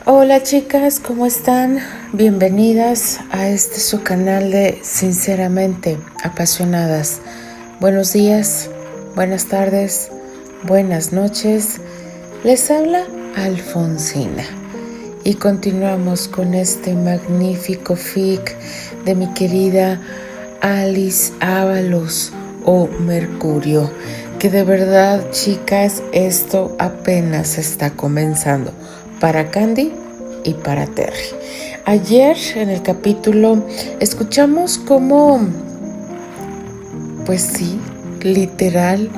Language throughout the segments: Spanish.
Hola chicas, ¿cómo están? Bienvenidas a este su canal de Sinceramente Apasionadas. Buenos días, buenas tardes, buenas noches. Les habla Alfonsina y continuamos con este magnífico fic de mi querida Alice Ábalos o Mercurio, que de verdad, chicas, esto apenas está comenzando para Candy y para Terry. Ayer en el capítulo escuchamos cómo, pues sí, literal,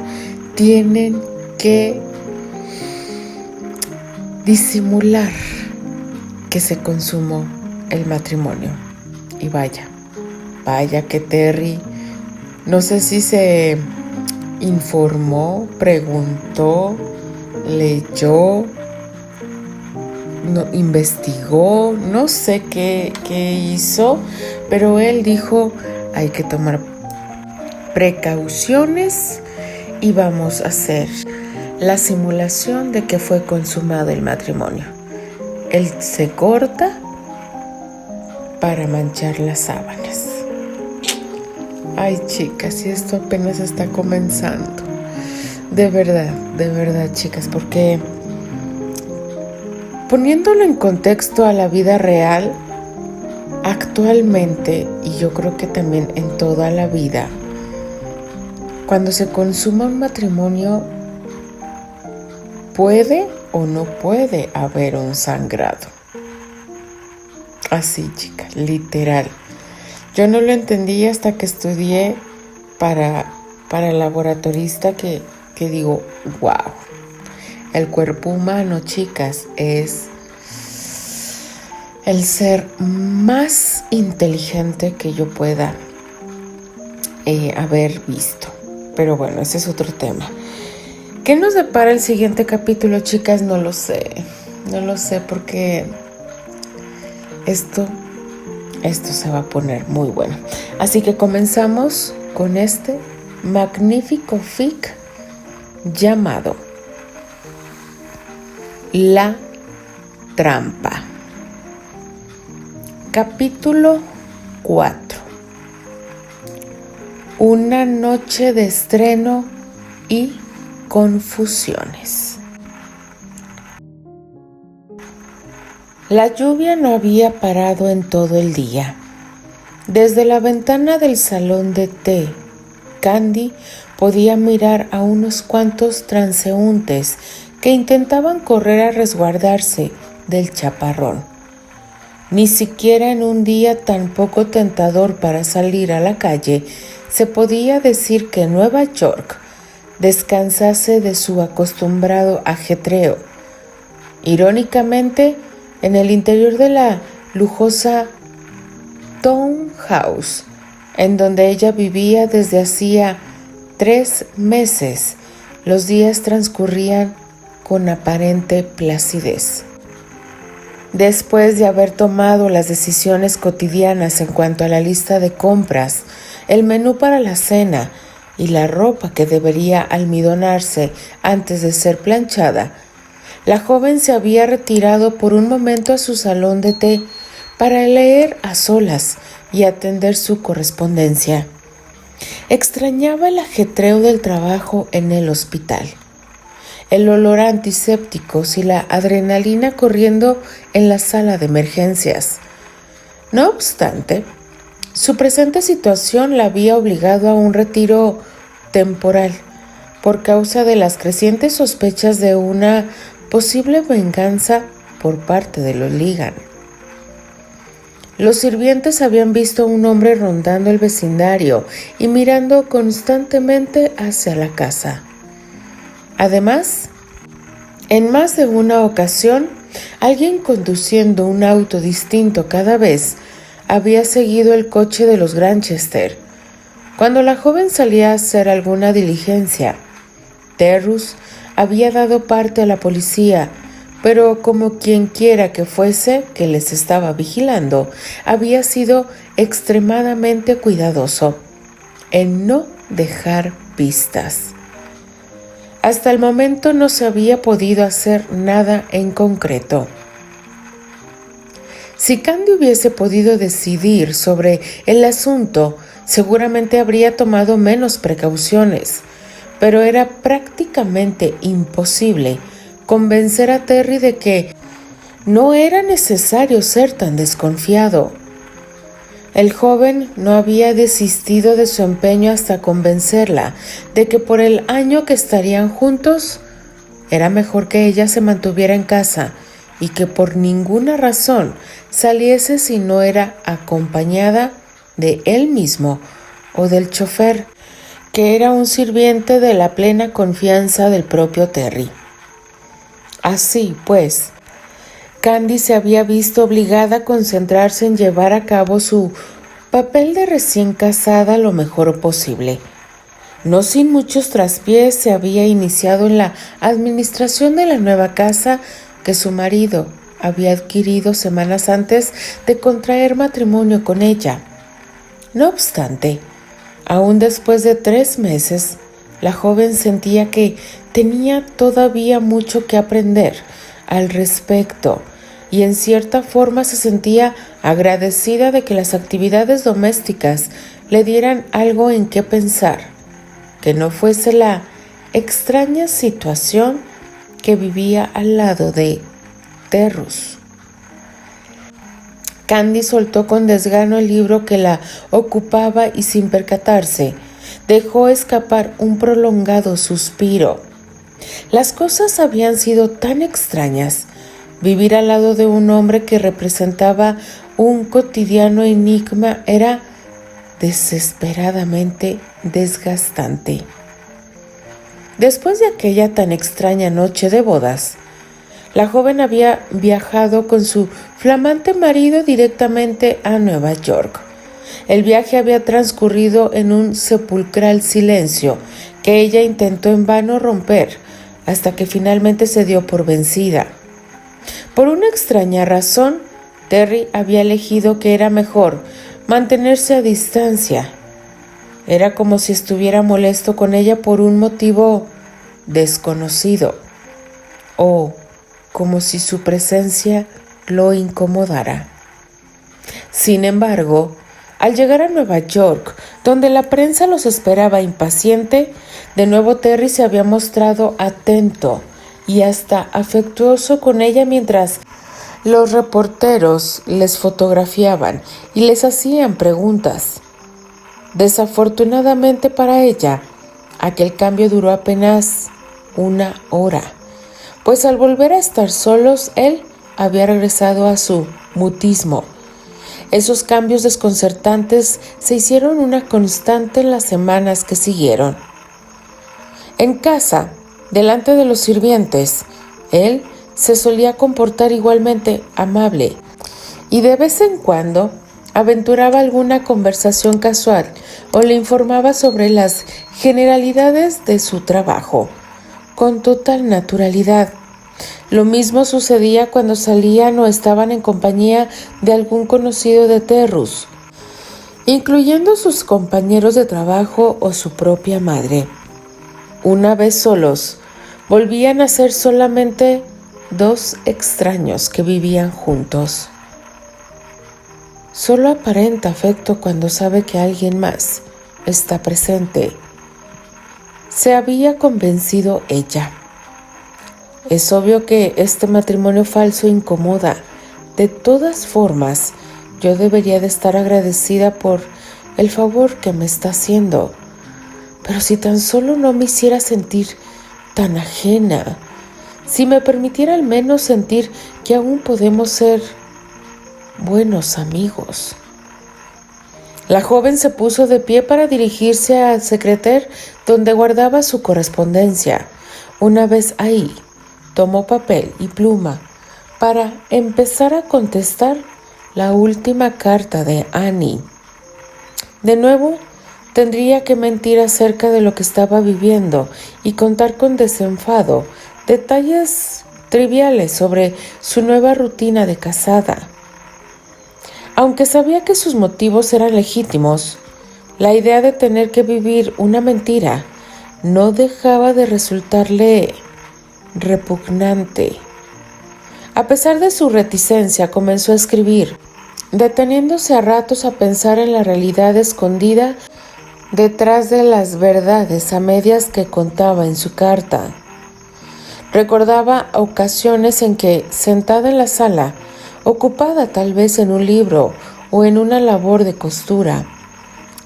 tienen que disimular que se consumó el matrimonio. Y vaya que Terry, no sé si se informó, preguntó, leyó, investigó, no sé qué hizo, pero él dijo: hay que tomar precauciones y vamos a hacer la simulación de que fue consumado el matrimonio. Él se corta para manchar las sábanas. Ay, chicas, y esto apenas está comenzando. De verdad, chicas, porque poniéndolo en contexto a la vida real, actualmente, y yo creo que también en toda la vida, cuando se consuma un matrimonio, puede o no puede haber un sangrado. Así, chicas, literal. Yo no lo entendí hasta que estudié para laboratorista que digo, wow. El cuerpo humano, chicas, es el ser más inteligente que yo pueda haber visto. Pero bueno, ese es otro tema. ¿Qué nos depara el siguiente capítulo, chicas? No lo sé porque esto se va a poner muy bueno. Así que comenzamos con este magnífico fic llamado La Trampa. Capítulo 4. Una noche de estreno y confusiones. La lluvia no había parado en todo el día. Desde la ventana del salón de té, Candy podía mirar a unos cuantos transeúntes que intentaban correr a resguardarse del chaparrón. Ni siquiera en un día tan poco tentador para salir a la calle se podía decir que Nueva York descansase de su acostumbrado ajetreo. Irónicamente, en el interior de la lujosa townhouse, en donde ella vivía desde hacía 3 meses, los días transcurrían con aparente placidez. Después de haber tomado las decisiones cotidianas en cuanto a la lista de compras, el menú para la cena y la ropa que debería almidonarse antes de ser planchada, la joven se había retirado por un momento a su salón de té para leer a solas y atender su correspondencia. Extrañaba el ajetreo del trabajo en el hospital, el olor a antisépticos y la adrenalina corriendo en la sala de emergencias. No obstante, su presente situación la había obligado a un retiro temporal por causa de las crecientes sospechas de una posible venganza por parte de los Ligan. Los sirvientes habían visto a un hombre rondando el vecindario y mirando constantemente hacia la casa. Además, en más de una ocasión, alguien conduciendo un auto distinto cada vez había seguido el coche de los Granchester. Cuando la joven salía a hacer alguna diligencia, Terrus había dado parte a la policía, pero como quien quiera que fuese que les estaba vigilando, había sido extremadamente cuidadoso en no dejar pistas. Hasta el momento no se había podido hacer nada en concreto. Si Candy hubiese podido decidir sobre el asunto, seguramente habría tomado menos precauciones, pero era prácticamente imposible convencer a Terry de que no era necesario ser tan desconfiado. El joven no había desistido de su empeño hasta convencerla de que por el año que estarían juntos, era mejor que ella se mantuviera en casa y que por ninguna razón saliese si no era acompañada de él mismo o del chofer, que era un sirviente de la plena confianza del propio Terry. Así pues, Candy se había visto obligada a concentrarse en llevar a cabo su papel de recién casada lo mejor posible. No sin muchos traspiés se había iniciado en la administración de la nueva casa que su marido había adquirido semanas antes de contraer matrimonio con ella. No obstante, aún después de 3 meses, la joven sentía que tenía todavía mucho que aprender al respecto y en cierta forma se sentía agradecida de que las actividades domésticas le dieran algo en qué pensar, que no fuese la extraña situación que vivía al lado de Terrus. Candy soltó con desgano el libro que la ocupaba y sin percatarse, dejó escapar un prolongado suspiro. Las cosas habían sido tan extrañas. Vivir al lado de un hombre que representaba un cotidiano enigma era desesperadamente desgastante. Después de aquella tan extraña noche de bodas, la joven había viajado con su flamante marido directamente a Nueva York. El viaje había transcurrido en un sepulcral silencio que ella intentó en vano romper hasta que finalmente se dio por vencida. Por una extraña razón, Terry había elegido que era mejor mantenerse a distancia. Era como si estuviera molesto con ella por un motivo desconocido, o como si su presencia lo incomodara. Sin embargo, al llegar a Nueva York, donde la prensa los esperaba impaciente, de nuevo Terry se había mostrado atento y hasta afectuoso con ella mientras los reporteros les fotografiaban y les hacían preguntas. Desafortunadamente para ella, aquel cambio duró apenas 1 hora, pues al volver a estar solos, él había regresado a su mutismo. Esos cambios desconcertantes se hicieron una constante en las semanas que siguieron. En casa, delante de los sirvientes, él se solía comportar igualmente amable y de vez en cuando aventuraba alguna conversación casual o le informaba sobre las generalidades de su trabajo, con total naturalidad. Lo mismo sucedía cuando salían o estaban en compañía de algún conocido de Terrus, incluyendo sus compañeros de trabajo o su propia madre. Una vez solos, volvían a ser solamente 2 extraños que vivían juntos. Solo aparenta afecto cuando sabe que alguien más está presente. Se había convencido ella. Es obvio que este matrimonio falso incomoda. De todas formas, yo debería de estar agradecida por el favor que me está haciendo. Pero si tan solo no me hiciera sentir tan ajena, si me permitiera al menos sentir que aún podemos ser buenos amigos. La joven se puso de pie para dirigirse al secretario donde guardaba su correspondencia. Una vez ahí, tomó papel y pluma para empezar a contestar la última carta de Annie. De nuevo, tendría que mentir acerca de lo que estaba viviendo y contar con desenfado detalles triviales sobre su nueva rutina de casada. Aunque sabía que sus motivos eran legítimos, la idea de tener que vivir una mentira no dejaba de resultarle repugnante. A pesar de su reticencia, comenzó a escribir, deteniéndose a ratos a pensar en la realidad escondida detrás de las verdades a medias que contaba en su carta. Recordaba ocasiones en que, sentada en la sala, ocupada tal vez en un libro o en una labor de costura,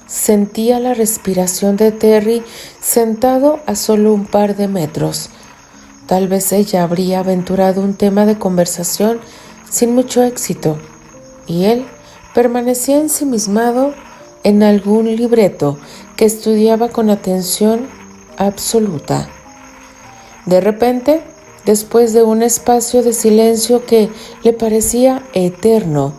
sentía la respiración de Terry sentado a solo un par de metros. Tal vez ella habría aventurado un tema de conversación sin mucho éxito, y él permanecía ensimismado en algún libreto que estudiaba con atención absoluta. De repente, después de un espacio de silencio que le parecía eterno,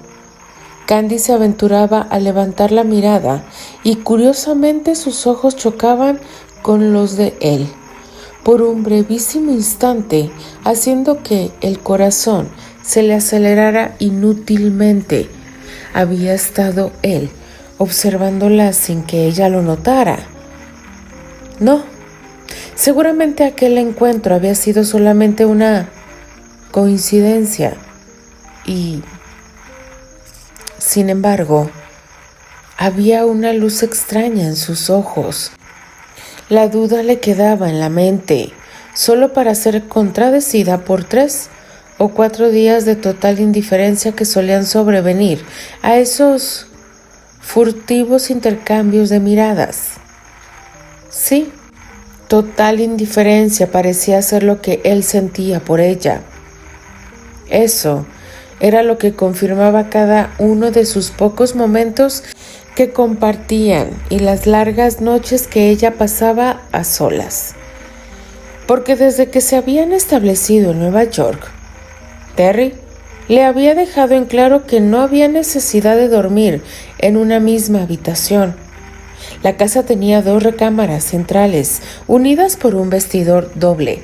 Candy se aventuraba a levantar la mirada y curiosamente sus ojos chocaban con los de él, por un brevísimo instante, haciendo que el corazón se le acelerara inútilmente. Había estado él observándola sin que ella lo notara. No, seguramente aquel encuentro había sido solamente una coincidencia y, sin embargo, había una luz extraña en sus ojos. La duda le quedaba en la mente, solo para ser contradecida por 3 o 4 días de total indiferencia que solían sobrevenir a esos furtivos intercambios de miradas. Sí, total indiferencia parecía ser lo que él sentía por ella. Eso era lo que confirmaba cada uno de sus pocos momentos que compartían y las largas noches que ella pasaba a solas. Porque desde que se habían establecido en Nueva York, Terry le había dejado en claro que no había necesidad de dormir en una misma habitación. La casa tenía 2 recámaras centrales, unidas por un vestidor doble.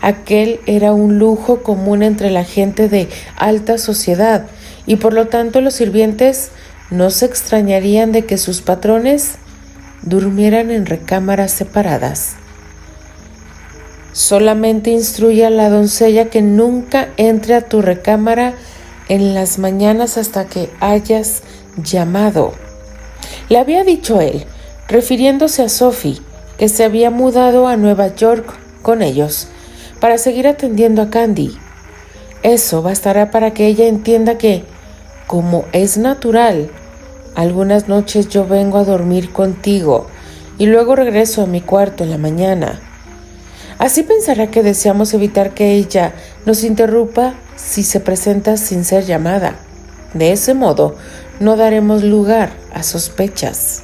Aquel era un lujo común entre la gente de alta sociedad y por lo tanto los sirvientes no se extrañarían de que sus patrones durmieran en recámaras separadas. Solamente instruye a la doncella que nunca entre a tu recámara en las mañanas hasta que hayas llamado. Le había dicho él, refiriéndose a Sophie, que se había mudado a Nueva York con ellos, para seguir atendiendo a Candy. Eso bastará para que ella entienda que, como es natural, algunas noches yo vengo a dormir contigo y luego regreso a mi cuarto en la mañana. Así pensará que deseamos evitar que ella nos interrumpa si se presenta sin ser llamada. De ese modo, no daremos lugar a sospechas.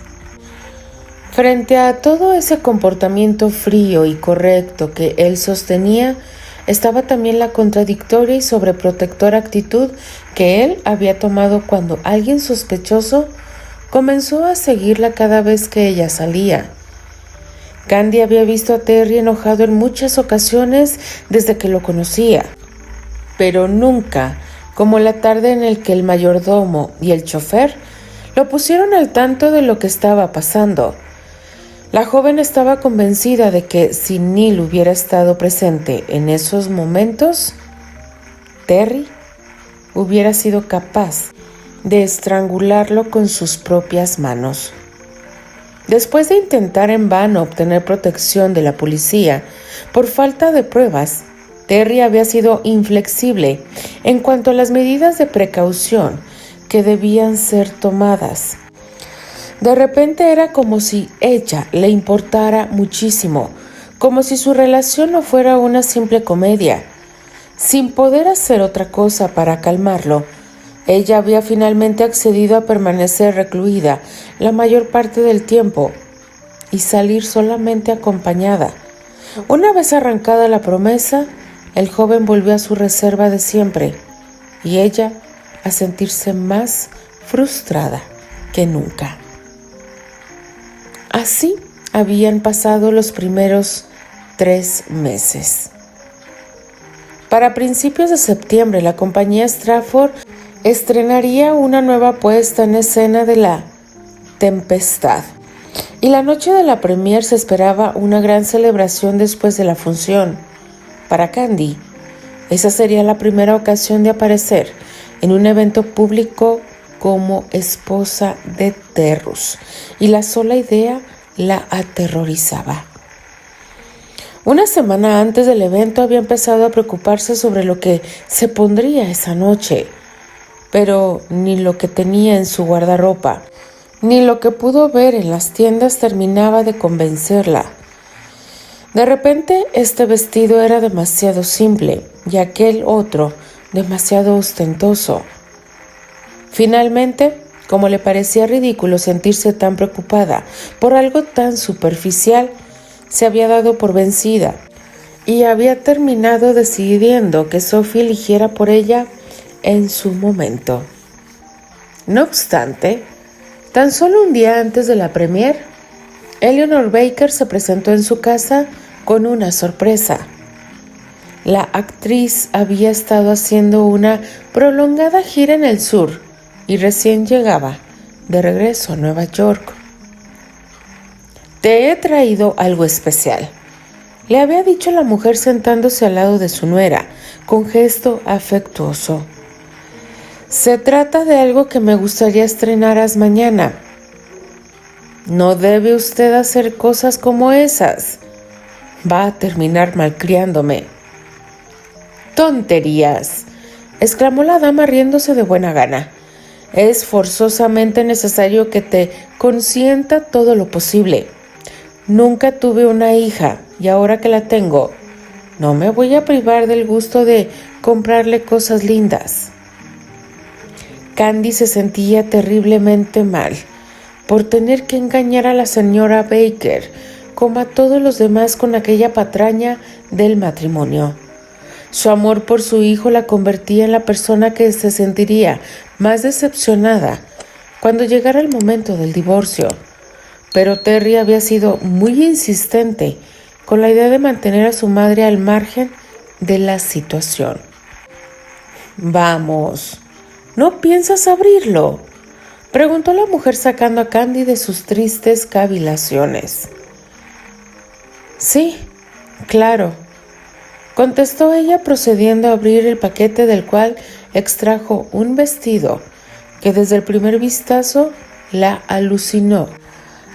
Frente a todo ese comportamiento frío y correcto que él sostenía, estaba también la contradictoria y sobreprotectora actitud que él había tomado cuando alguien sospechoso comenzó a seguirla cada vez que ella salía. Candy había visto a Terry enojado en muchas ocasiones desde que lo conocía, pero nunca como la tarde en la que el mayordomo y el chofer lo pusieron al tanto de lo que estaba pasando. La joven estaba convencida de que si Neil hubiera estado presente en esos momentos, Terry hubiera sido capaz de estrangularlo con sus propias manos. Después de intentar en vano obtener protección de la policía por falta de pruebas, Terry había sido inflexible en cuanto a las medidas de precaución que debían ser tomadas. De repente era como si ella le importara muchísimo, como si su relación no fuera una simple comedia. Sin poder hacer otra cosa para calmarlo, ella había finalmente accedido a permanecer recluida la mayor parte del tiempo y salir solamente acompañada. Una vez arrancada la promesa, el joven volvió a su reserva de siempre y ella a sentirse más frustrada que nunca. Así habían pasado los primeros 3 meses. Para principios de septiembre, la compañía Stratford estrenaría una nueva puesta en escena de La Tempestad. Y la noche de la premier se esperaba una gran celebración después de la función. Para Candy, Esa sería la primera ocasión de aparecer en un evento público como esposa de Terrus, y la sola idea la aterrorizaba. Una semana antes del evento había empezado a preocuparse sobre lo que se pondría esa noche, pero ni lo que tenía en su guardarropa, ni lo que pudo ver en las tiendas terminaba de convencerla. De repente, este vestido era demasiado simple y aquel otro demasiado ostentoso. Finalmente, como le parecía ridículo sentirse tan preocupada por algo tan superficial, se había dado por vencida y había terminado decidiendo que Sophie eligiera por ella en su momento. No obstante, tan solo un día antes de la premier, Eleanor Baker se presentó en su casa con una sorpresa. La actriz había estado haciendo una prolongada gira en el sur y recién llegaba de regreso a Nueva York. «Te he traído algo especial», le había dicho la mujer sentándose al lado de su nuera, con gesto afectuoso. «Se trata de algo que me gustaría estrenaras mañana». «No debe usted hacer cosas como esas. Va a terminar malcriándome». «Tonterías», exclamó la dama riéndose de buena gana. «Es forzosamente necesario que te consienta todo lo posible. Nunca tuve una hija y ahora que la tengo, no me voy a privar del gusto de comprarle cosas lindas». Candy se sentía terriblemente mal por tener que engañar a la señora Baker, como a todos los demás, con aquella patraña del matrimonio. Su amor por su hijo la convertía en la persona que se sentiría más decepcionada cuando llegara el momento del divorcio. Pero Terry había sido muy insistente con la idea de mantener a su madre al margen de la situación. «Vamos, ¿no piensas abrirlo?», preguntó la mujer sacando a Candy de sus tristes cavilaciones. «Sí, claro», contestó ella, procediendo a abrir el paquete, del cual extrajo un vestido que desde el primer vistazo la alucinó,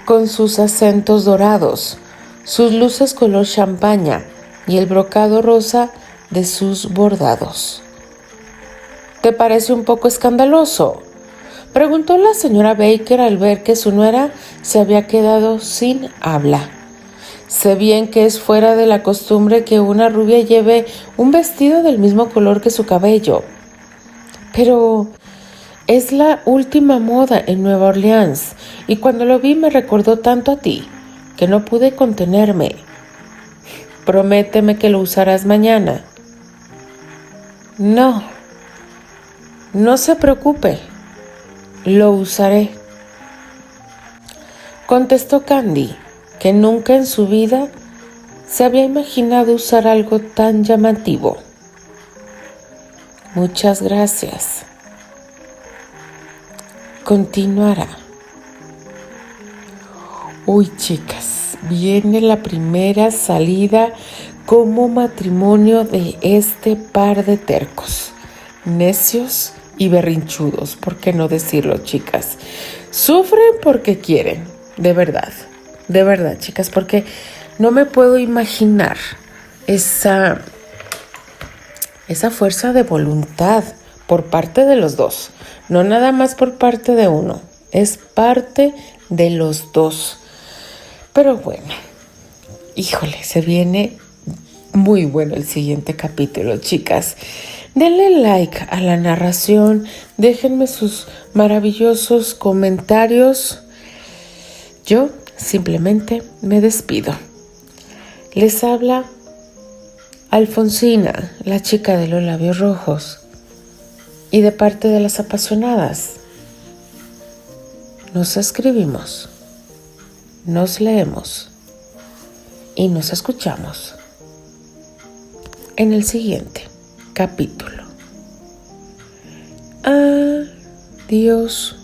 con sus acentos dorados, sus luces color champaña y el brocado rosa de sus bordados. «¿Te parece un poco escandaloso?», preguntó la señora Baker al ver que su nuera se había quedado sin habla. «Sé bien que es fuera de la costumbre que una rubia lleve un vestido del mismo color que su cabello, pero es la última moda en Nueva Orleans y cuando lo vi me recordó tanto a ti que no pude contenerme. Prométeme que lo usarás mañana». «No, no se preocupe, lo usaré», contestó Candy, que nunca en su vida se había imaginado usar algo tan llamativo. «Muchas gracias». Continuará. Uy, chicas, viene la primera salida como matrimonio de este par de tercos, necios y berrinchudos, ¿por qué no decirlo, chicas? Sufren porque quieren, de verdad, chicas, porque no me puedo imaginar esa fuerza de voluntad por parte de los dos, no nada más por parte de uno, es parte de los dos. Pero bueno, híjole, se viene muy bueno el siguiente capítulo, chicas. Denle like a la narración, déjenme sus maravillosos comentarios. Yo simplemente me despido. Les habla Alfonsina, la chica de los labios rojos. Y de parte de las apasionadas, nos escribimos, nos leemos y nos escuchamos en el siguiente capítulo. Adiós.